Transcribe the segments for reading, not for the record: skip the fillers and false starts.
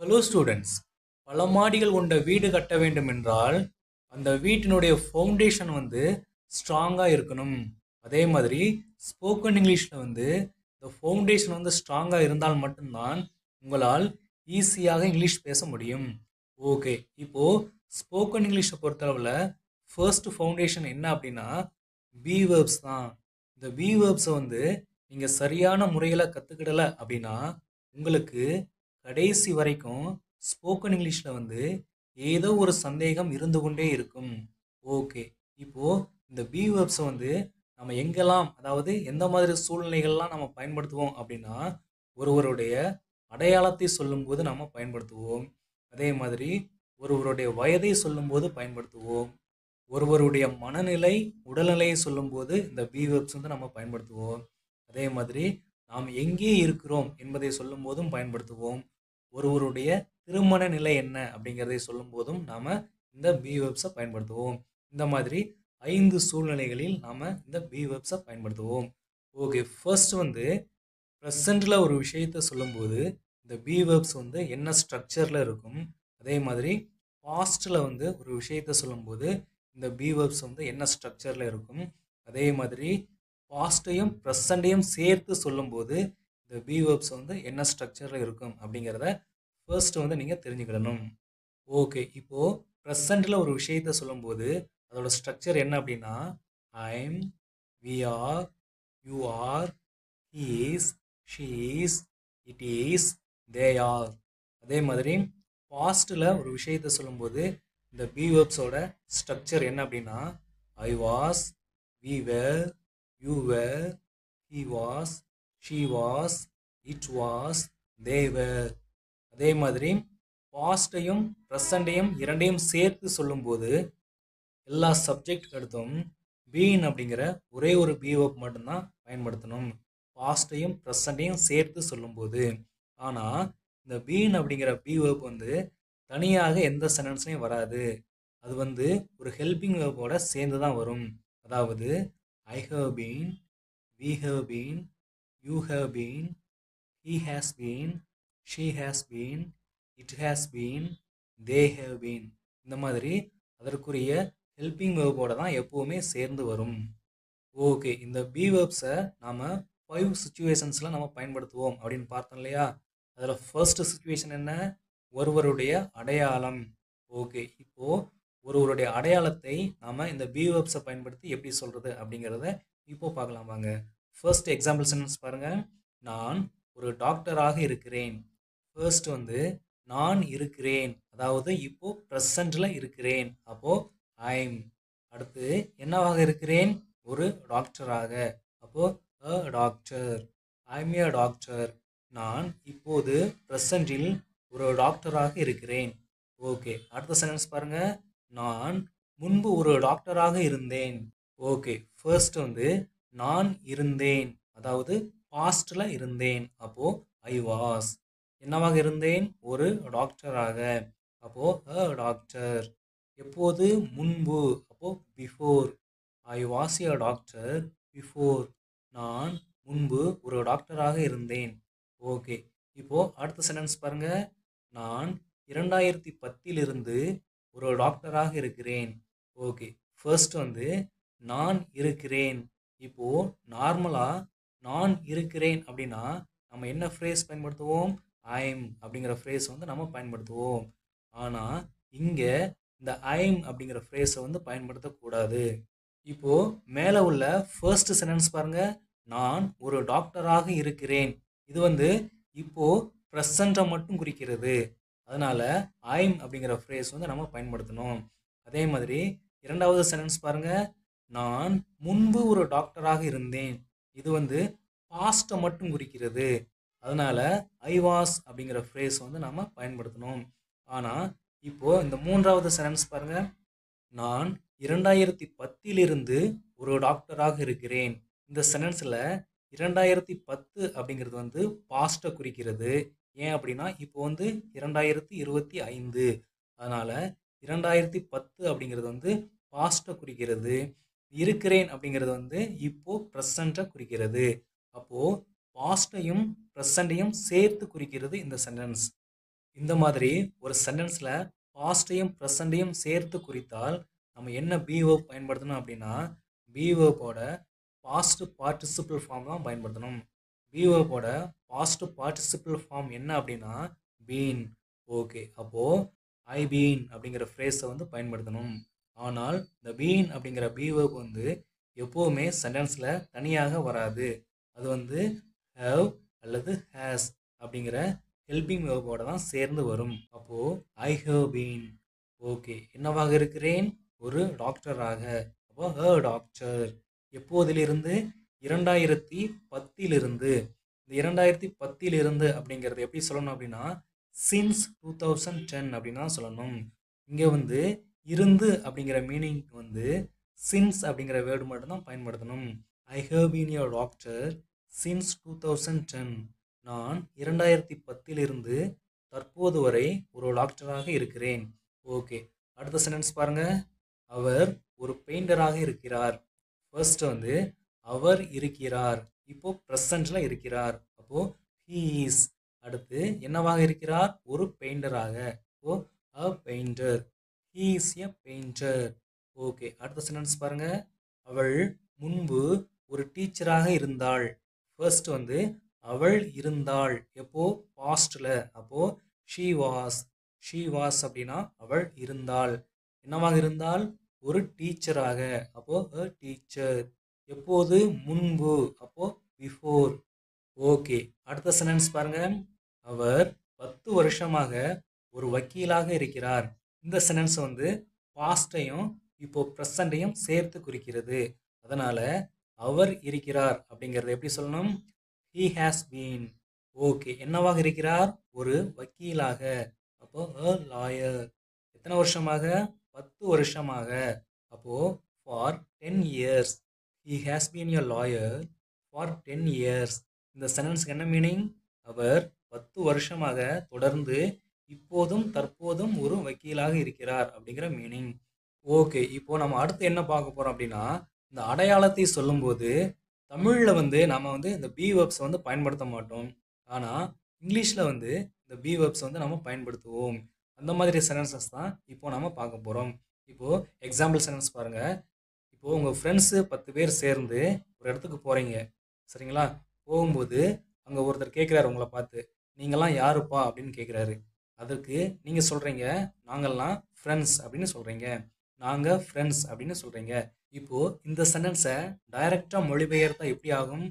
Hello students. பல மாடிகள் கொண்ட வீடு கட்ட வேண்டும் என்றால் அந்த வீட்டினுடைய ஃபவுண்டேஷன் ஸ்ட்ராங்காக இருக்கணும். அதே மாதிரி ஸ்போக்கன் இங்கிலீஷில் இந்த ஃபவுண்டேஷன் ஸ்ட்ராங்காக இருந்தால் மட்டும்தான் உங்களால் ஈஸியாக இங்கிலீஷ் பேச முடியும். ஓகே, இப்போது ஸ்போக்கன் இங்கிலீஷை பொறுத்தளவில் ஃபர்ஸ்ட் ஃபவுண்டேஷன் என்ன அப்படின்னா பி வேர்ப்ஸ் தான். இந்த பி வேர்ப்ஸை நீங்கள் சரியான முறையில் கற்றுக்கிடலை அப்படின்னா உங்களுக்கு கடைசி வரைக்கும் ஸ்போக்கன் இங்கிலீஷில் ஏதோ ஒரு சந்தேகம் இருந்து கொண்டே இருக்கும். ஓகே, இப்போது இந்த பி வேர்ப்ஸை நம்ம எங்கெல்லாம், அதாவது எந்த மாதிரி சூழ்நிலைகள்லாம் நம்ம பயன்படுத்துவோம் அப்படின்னா ஒருவருடைய அடையாளத்தை சொல்லும்போது நம்ம பயன்படுத்துவோம். அதே மாதிரி ஒருவருடைய வயதை சொல்லும்போது பயன்படுத்துவோம். ஒருவருடைய மனநிலை உடல்நிலையை சொல்லும்போது இந்த பி வேர்ப்ஸ் நம்ம பயன்படுத்துவோம். அதே மாதிரி நாம் எங்கே இருக்கிறோம் என்பதை சொல்லும் போதும் பயன்படுத்துவோம். ஒருவருடைய திருமண நிலை என்ன அப்படிங்கிறதை சொல்லும் போதும் நாம் இந்த பி வேர்ப்ஸை பயன்படுத்துவோம். இந்த மாதிரி 5 சூழ்நிலைகளில் நாம் இந்த பி வேர்ப்ஸை பயன்படுத்துவோம். ஓகே, ஃபர்ஸ்ட் ப்ரெசண்டில் ஒரு விஷயத்தை சொல்லும்போது இந்த பி வேர்ப்ஸ் என்ன ஸ்ட்ரக்சரில் இருக்கும். அதே மாதிரி பாஸ்டில் ஒரு விஷயத்தை சொல்லும்போது இந்த பி வேர்ப்ஸ் என்ன ஸ்ட்ரக்சரில் இருக்கும். அதே மாதிரி பாஸ்ட்டையும் ப்ரெசண்ட்டையும் சேர்த்து சொல்லும்போது இந்த பி வேர்ப்ஸ் என்ன ஸ்ட்ரக்சரில் இருக்கும் அப்படிங்கிறத ஃபர்ஸ்ட் நீங்கள் தெரிஞ்சுக்கிடணும். ஓகே, இப்போது ப்ரெசண்டில் ஒரு விஷயத்தை சொல்லும்போது அதோட ஸ்ட்ரக்சர் என்ன அப்படின்னா I'm, we are, you are, he is, she is, it is, they are. அதே மாதிரி பாஸ்டில் ஒரு விஷயத்தை சொல்லும்போது இந்த பி வேர்ப்ஸோட ஸ்ட்ரக்சர் என்ன அப்படின்னா I was, we were, you were, he was, she was, it was, they were. அதே மாதிரி பாஸ்டையும் ப்ரெசண்டையும் இரண்டையும் சேர்த்து சொல்லும்போது எல்லா சப்ஜெக்ட் அடுத்தும் பீன் அப்படிங்கிற ஒரே ஒரு பி வேர்ப் மட்டும்தான் பயன்படுத்தணும், பாஸ்டையும் ப்ரெசண்டையும் சேர்த்து சொல்லும்போது. ஆனால் இந்த பீன் அப்படிங்கிற பி வேர்ப் தனியாக எந்த சென்டென்ஸ்லையும் வராது. அது ஒரு ஹெல்பிங் வேர்போட சேர்ந்து தான் வரும். அதாவது I have been, we have been, you have been, he has been, she has been, it has been, they have been. இந்த மாதிரி அதற்குரிய ஹெல்பிங் வேர்போட தான் எப்போவுமே சேர்ந்து வரும். ஓகே, இந்த பி வேர்ப்ஸை நாம் 5 சுச்சுவேஷன்ஸில் நம்ம பயன்படுத்துவோம் அப்படின்னு பார்த்தோம் இல்லையா. அதில் ஃபர்ஸ்ட் சுச்சுவேஷன் என்ன, ஒருவருடைய அடையாளம். ஓகே, இப்போது ஒருவருடைய அடையாளத்தை நாம் இந்த பி வேர்ப்ஸை பயன்படுத்தி எப்படி சொல்கிறது அப்படிங்கிறத இப்போது பார்க்கலாம் வாங்க. ஃபர்ஸ்ட் எக்ஸாம்பிள் சென்டென்ஸ் பாருங்கள். நான் ஒரு டாக்டராக இருக்கிறேன். ஃபர்ஸ்ட் நான் இருக்கிறேன், அதாவது இப்போது ப்ரெசண்டில் இருக்கிறேன், அப்போது ஐம். அடுத்து என்னவாக இருக்கிறேன், ஒரு டாக்டராக, அப்போது அ டாக்டர், ஐம் ஏ டாக்டர். நான் இப்போது ப்ரெசண்டில் ஒரு டாக்டராக இருக்கிறேன். ஓகே, அடுத்த சென்டென்ஸ் பாருங்கள். நான் முன்பு ஒரு டாக்டராக இருந்தேன். ஓகே, ஃபர்ஸ்ட் நான் இருந்தேன், அதாவது பாஸ்டில் இருந்தேன், அப்போது ஐ வாஸ். என்னவாக இருந்தேன், ஒரு டாக்டராக, அப்போது அ டாக்டர். எப்போது, முன்பு, அப்போது before. I was a doctor before. நான் முன்பு ஒரு டாக்டராக இருந்தேன். ஓகே, இப்போது அடுத்த சென்டென்ஸ் பாருங்கள். நான் 2010 ஒரு டாக்டராக இருக்கிறேன். ஓகே, ஃபர்ஸ்ட் நான் இருக்கிறேன். இப்போது நார்மலாக நான் இருக்கிறேன் அப்படின்னா நம்ம என்ன ஃப்ரேஸ் பயன்படுத்துவோம், ஐம் அப்படிங்கிற ஃப்ரேஸ் நம்ம பயன்படுத்துவோம். ஆனால் இங்கே இந்த ஐம் அப்படிங்கிற ஃப்ரேஸை பயன்படுத்தக்கூடாது. இப்போது மேலே உள்ள ஃபர்ஸ்ட் சென்டென்ஸ் பாருங்கள். நான் ஒரு டாக்டராக இருக்கிறேன். இது இப்போது ப்ரெசண்ட்டை மட்டும் குறிக்கிறது. அதனால் ஐம் அப்படிங்கிற ஃப்ரேஸ் நம்ம பயன்படுத்தணும். அதே மாதிரி இரண்டாவது சென்டென்ஸ் பாருங்கள். நான் முன்பு ஒரு டாக்டராக இருந்தேன். இது பாஸ்ட்டை மட்டும் குறிக்கிறது. அதனால் ஐ வாஸ் அப்படிங்கிற ஃப்ரேஸ் நம்ம பயன்படுத்தணும். ஆனால் இப்போது இந்த மூன்றாவது சென்டென்ஸ் பாருங்கள். நான் 2010 ஒரு டாக்டராக இருக்கிறேன். இந்த சென்டென்ஸில் 2010 அப்படிங்கிறது பாஸ்ட்டை குறிக்கிறது. ஏன் அப்படின்னா இப்போ 2025. அதனால் 2010 அப்படிங்கிறது பாஸ்ட்டை குறிக்கிறது. இருக்கிறேன் அப்படிங்கிறது இப்போது ப்ரெசண்ட்டை குறிக்கிறது. அப்போது பாஸ்ட்டையும் ப்ரெசண்ட்டையும் சேர்த்து குறிக்கிறது இந்த சென்டென்ஸ். இந்த மாதிரி ஒரு சென்டென்ஸில் பாஸ்டையும் ப்ரெசண்ட்டையும் சேர்த்து குறித்தால் நம்ம என்ன பி வேர்ப் பயன்படுத்தணும் அப்படின்னா பி வேர்போட பாஸ்ட் பார்ட்டிசிபிள் ஃபார்ம் தான் பயன்படுத்தணும். பி வேர்போட பாஸ்ட் பார்ட்டிசிபிள் ஃபார்ம் என்ன அப்படின்னா பீன். ஓகே, அப்போது ஐ பீன் அப்படிங்கிற ஃப்ரேஸை வந்து பயன்படுத்தணும். ஆனால் இந்த பீன் அப்படிங்கிற பி வேர்ப் வந்து எப்போவுமே சென்டென்ஸில் தனியாக வராது. அது வந்து ஹேவ் அல்லது ஹேஸ் அப்படிங்கிற ஹெல்பிங் வேர்போட தான் சேர்ந்து வரும். அப்போது ஐ ஹேவ் பீன். ஓகே, என்னவாக இருக்கிறேன்? ஒரு டாக்டராக. அப்போ ஹ டாக்டர். எப்போதிலிருந்து? 2010 இந்த 2010 அப்படிங்கிறது எப்படி சொல்லணும் அப்படின்னா சின்ஸ் 2010 அப்படின்னு தான் சொல்லணும். இங்கே வந்து இருந்து அப்படிங்கிற மீனிங் வந்து சின்ஸ் அப்படிங்கிற வேர்டு மட்டும் தான் பயன்படுத்தணும். I have been your doctor since 2010. நான் 2010 தற்போது வரை ஒரு டாக்டராக இருக்கிறேன். ஓகே, அடுத்த சென்டென்ஸ் பாருங்க. அவர் ஒரு பெயிண்டராக இருக்கிறார். ஃபர்ஸ்ட் வந்து அவர் இருக்கிறார், இப்போ ப்ரெசன்ட்ல இருக்கிறார். அப்போ ஹீ இஸ். அடுத்து என்னவாக இருக்கிறார்? ஒரு பெயிண்டராக. அப்போ a painter. He is a painter. Okay, அடுத்த சென்டென்ஸ் பாருங்க. அவள் முன்பு ஒரு டீச்சராக இருந்தாள். ஃபர்ஸ்ட் வந்து அவள் இருந்தாள், எப்போ? பாஸ்ட்ல. அப்போ ஷீ வாஸ். ஷீ வாஸ் அப்படின்னா அவள் இருந்தாள். என்னவாக இருந்தால்? ஒரு டீச்சராக. அப்போ அ டீச்சர். எப்போது? முன்பு. அப்போ பிஃபோர். ஓகே, அடுத்த சென்டென்ஸ் பாருங்க. அவர் 10 வருஷமாக ஒரு வக்கீலாக இருக்கிறார். இந்த சென்டென்ஸ் வந்து பாஸ்டையும் இப்போ ப்ரெசண்டையும் சேர்த்து குறிக்கிறது. அதனால அவர் இருக்கிறார் அப்படிங்கிறத எப்படி சொல்லணும்? He has been. ஓகே, என்னவாக இருக்கிறார்? ஒரு வக்கீலாக. அப்போ அ லாயர். எத்தனை வருஷமாக? 10 வருஷமாக. அப்போ for 10 years. He has been a lawyer for 10 years. இந்த சென்டென்ஸ்க்கு என்ன மீனிங்? அவர் 10 வருஷமாக தொடர்ந்து இப்போதும் தற்போதும் ஒரு வக்கீலாக இருக்கிறார் அப்படிங்கிற மீனிங். ஓகே, இப்போ நம்ம அடுத்து என்ன பார்க்க போறோம் அப்படின்னா இந்த அடையாளத்தை சொல்லும்போது தமிழில் வந்து நம்ம வந்து இந்த பி வேர்ப்ஸ் வந்து பயன்படுத்த மாட்டோம். ஆனால் இங்கிலீஷில் வந்து இந்த பி வேர்ப்ஸ் வந்து நம்ம பயன்படுத்துவோம். அந்த மாதிரி சென்டென்சஸ் தான் இப்போ நம்ம பார்க்க போகிறோம். இப்போது எக்ஸாம்பிள் சென்டென்ஸ் பாருங்கள். இப்போது உங்கள் ஃப்ரெண்ட்ஸு 10 பேர் சேர்ந்து ஒரு இடத்துக்கு போகிறீங்க, சரிங்களா? போகும்போது அங்கே ஒருத்தர் கேட்குறாரு உங்களை பார்த்து, நீங்கள்லாம் யாருப்பா அப்படின்னு கேட்குறாரு. அதுக்கு நீங்கள் சொல்கிறீங்க நாங்கள்லாம் ஃப்ரெண்ட்ஸ் அப்படின்னு சொல்கிறீங்க. நாங்கள் ஃப்ரெண்ட்ஸ் அப்படின்னு சொல்கிறீங்க. இப்போது இந்த சென்டென்ஸை டைரெக்டாக மொழிபெயர்த்தா எப்படி ஆகும்?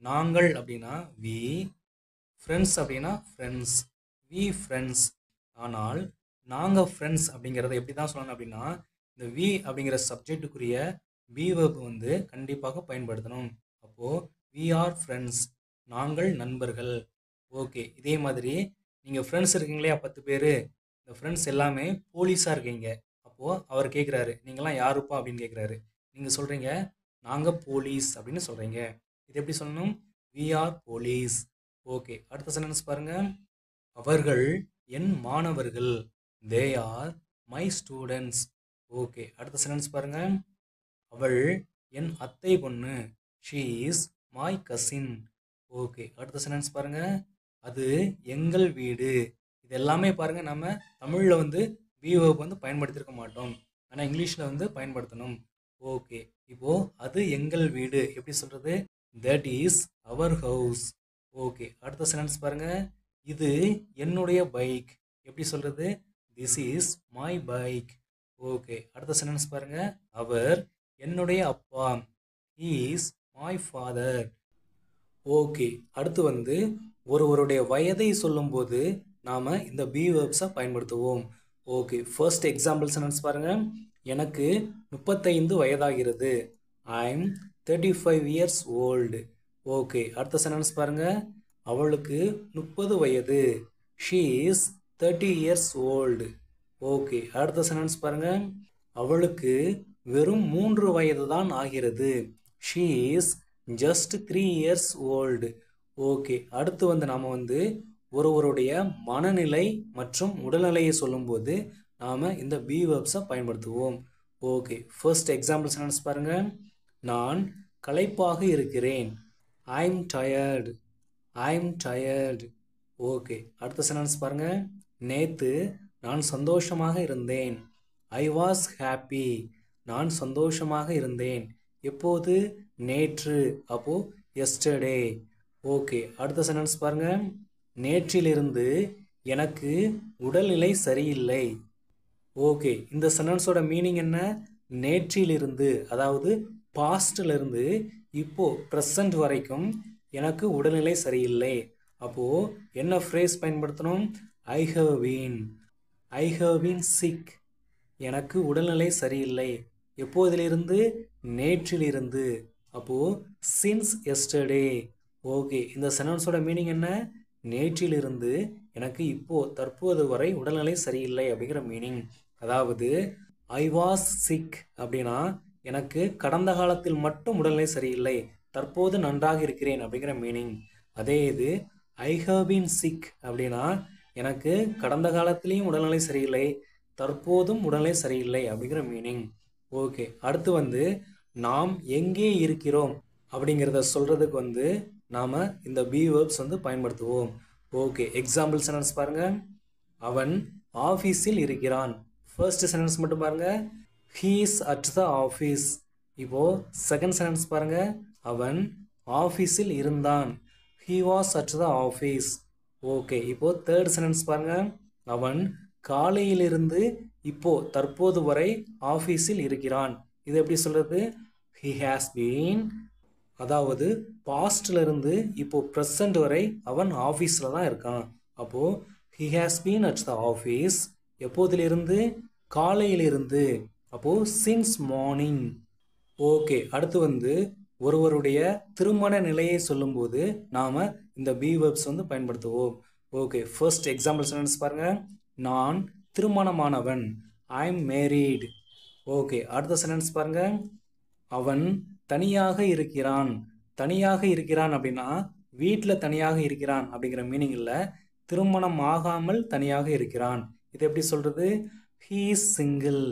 நாங்கள் அப்படின்னா வி, ஃப்ரெண்ட்ஸ் அப்படின்னா ஃப்ரெண்ட்ஸ், வி ஃப்ரெண்ட்ஸ். ஆனால் நாங்கள் ஃப்ரெண்ட்ஸ் அப்படிங்கிறத எப்படி தான் சொல்லணும் அப்படின்னா இந்த வி அப்படிங்கிற சப்ஜெக்டுக்குரிய பி வேர்ப் வந்து கண்டிப்பாக பயன்படுத்தணும். அப்போது வி ஆர் ஃப்ரெண்ட்ஸ், நாங்கள் நண்பர்கள். ஓகே, இதே மாதிரி நீங்கள் ஃப்ரெண்ட்ஸ் இருக்கீங்களே 10 பேர், இந்த ஃப்ரெண்ட்ஸ் எல்லாமே போலீஸாக இருக்கீங்க. அப்போது அவர் கேட்குறாரு நீங்களாம் யாருப்பா அப்படின்னு கேட்குறாரு. நீங்கள் சொல்கிறீங்க நாங்கள் போலீஸ் அப்படின்னு சொல்கிறீங்க. இது எப்படி சொல்லணும்? We are police. ஓகே, அடுத்த சென்டென்ஸ் பாருங்கள். அவர்கள் என் மாணவர்கள். They are my students. Okay, அடுத்த சென்டென்ஸ் பாருங்கள். அவள் என் அத்தை பொண்ணு. She is my cousin. Okay, அடுத்த சென்டென்ஸ் பாருங்கள். அது எங்கள் வீடு. இது எல்லாமே பாருங்கள் நம்ம தமிழில் வந்து பி வேர்ப் வந்து பயன்படுத்தியிருக்க மாட்டோம், ஆனால் இங்கிலீஷில் வந்து பயன்படுத்தணும். ஓகே, இப்போது அது எங்கள் வீடு எப்படி சொல்கிறது? That is our house. Okay, அடுத்த சென்டென்ஸ் பாருங்கள். இது என்னுடைய பைக். எப்படி சொல்கிறது? This is my bike. Okay, அடுத்த சென்டென்ஸ் பாருங்கள். அவர் என்னுடைய அப்பா. He is my father. Okay, அடுத்து வந்து ஒருவருடைய வயதை சொல்லும்போது நாம் இந்த பி வேர்ப்ஸை பயன்படுத்துவோம். ஓகே, ஃபர்ஸ்ட் எக்ஸாம்பிள் சென்டென்ஸ் பாருங்கள். எனக்கு 35 வயதாகிறது. I am 35 years old. Okay, அடுத்த சென்டென்ஸ் பாருங்கள். அவளுக்கு 30 வயது. She is 30 years old. Okay, அடுத்த சென்டென்ஸ் பாருங்கள். அவளுக்கு வெறும் 3 வயது தான் ஆகிறது. She is just 3 years old. Okay, அடுத்து வந்து நாம் வந்து ஒருவருடைய மனநிலை மற்றும் உடல்நிலையை சொல்லும்போது நாம் இந்த பி வேர்ப்ஸை பயன்படுத்துவோம். ஓகே, ஃபர்ஸ்ட் எக்ஸாம்பிள் சென்டென்ஸ் பாருங்கள். நான் களைப்பாக இருக்கிறேன். I am tired. I am tired. Okay, அடுத்த சென்டென்ஸ் பாருங்கள். நேத்து நான் சந்தோஷமாக இருந்தேன். I was happy. நான் சந்தோஷமாக இருந்தேன். எப்போது? நேற்று. அப்போ எஸ்டர்டே. ஓகே, அடுத்த சென்டென்ஸ் பாருங்க. நேற்றிலிருந்து எனக்கு உடல்நிலை சரியில்லை. ஓகே, இந்த சென்டென்ஸோட மீனிங் என்ன? நேற்றிலிருந்து, அதாவது பாஸ்ட்ல இருந்து இப்போ ப்ரெசன்ட் வரைக்கும் எனக்கு உடல்நிலை சரியில்லை. அப்போ என்ன ஃப்ரேஸ் பயன்படுத்தணும்? I have been. I have been sick. எனக்கு உடல்நிலை சரியில்லை. எப்போதிலிருந்து? நேற்றிலிருந்து. அப்போ சின்ஸ் எஸ்டர்டே. ஓகே, இந்த சென்டென்ஸோட மீனிங் என்ன? நேற்றிலிருந்து எனக்கு இப்போ தற்போது வரை உடல்நிலை சரியில்லை அப்படிங்கிற மீனிங். அதாவது ஐ வாஸ் சிக் அப்படின்னா எனக்கு கடந்த காலத்தில் மட்டும் உடல்நிலை சரியில்லை, தற்போது நன்றாக இருக்கிறேன் அப்படிங்கிற மீனிங். அதே இது ஐ ஹவ் பீன் சிக் அப்படின்னா எனக்கு கடந்த காலத்திலையும் உடல்நிலை சரியில்லை, தற்போதும் உடல்நிலை சரியில்லை அப்படிங்கிற மீனிங். ஓகே, அடுத்து வந்து நாம் எங்கே இருக்கிறோம் அப்படிங்கிறத சொல்கிறதுக்கு வந்து நாம் இந்த பி வேர்ப்ஸ் வந்து பயன்படுத்துவோம். ஓகே, எக்ஸாம்பிள் சென்டென்ஸ் பாருங்க. அவன் ஆஃபீஸில் இருக்கிறான். ஃபர்ஸ்ட் சென்டென்ஸ் மட்டும் பாருங்க. He is at the office. இப்போ செகண்ட் சென்டென்ஸ் பாருங்க. அவன் ஆஃபீஸில் இருந்தான். He was at the office. Okay, இப்போ தேர்ட் சென்டென்ஸ் பாருங்க. அவன் காலையிலிருந்து இப்போ தற்போது வரை ஆஃபீஸில் இருக்கிறான். இது எப்படி சொல்றது? He has been. அதாவது பாஸ்ட்ல இருந்து இப்போ ப்ரெசன்ட் வரை அவன் ஆஃபீஸில் தான் இருக்கான். அப்போ he has been at the office. எப்போதிலிருந்து? காலையிலிருந்து. அப்போ சின்ஸ் மார்னிங். ஓகே, அடுத்து வந்து ஒருவருடைய திருமண நிலையை சொல்லும்போது நாம் இந்த பி வேர்ப்ஸ் வந்து பயன்படுத்துவோம். ஓகே, ஃபர்ஸ்ட் எக்ஸாம்பிள் சென்டென்ஸ் பாருங்க. நான் திருமணமானவன். I am married. ஓகே, அடுத்த சென்டென்ஸ் பாருங்க. அவன் தனியாக இருக்கிறான். தனியாக இருக்கிறான் அப்படின்னா வீட்டில் தனியாக இருக்கிறான் அப்படிங்கிற மீனிங் இல்லை, திருமணம் ஆகாமல் தனியாக இருக்கிறான். இது எப்படி சொல்றது? He is single.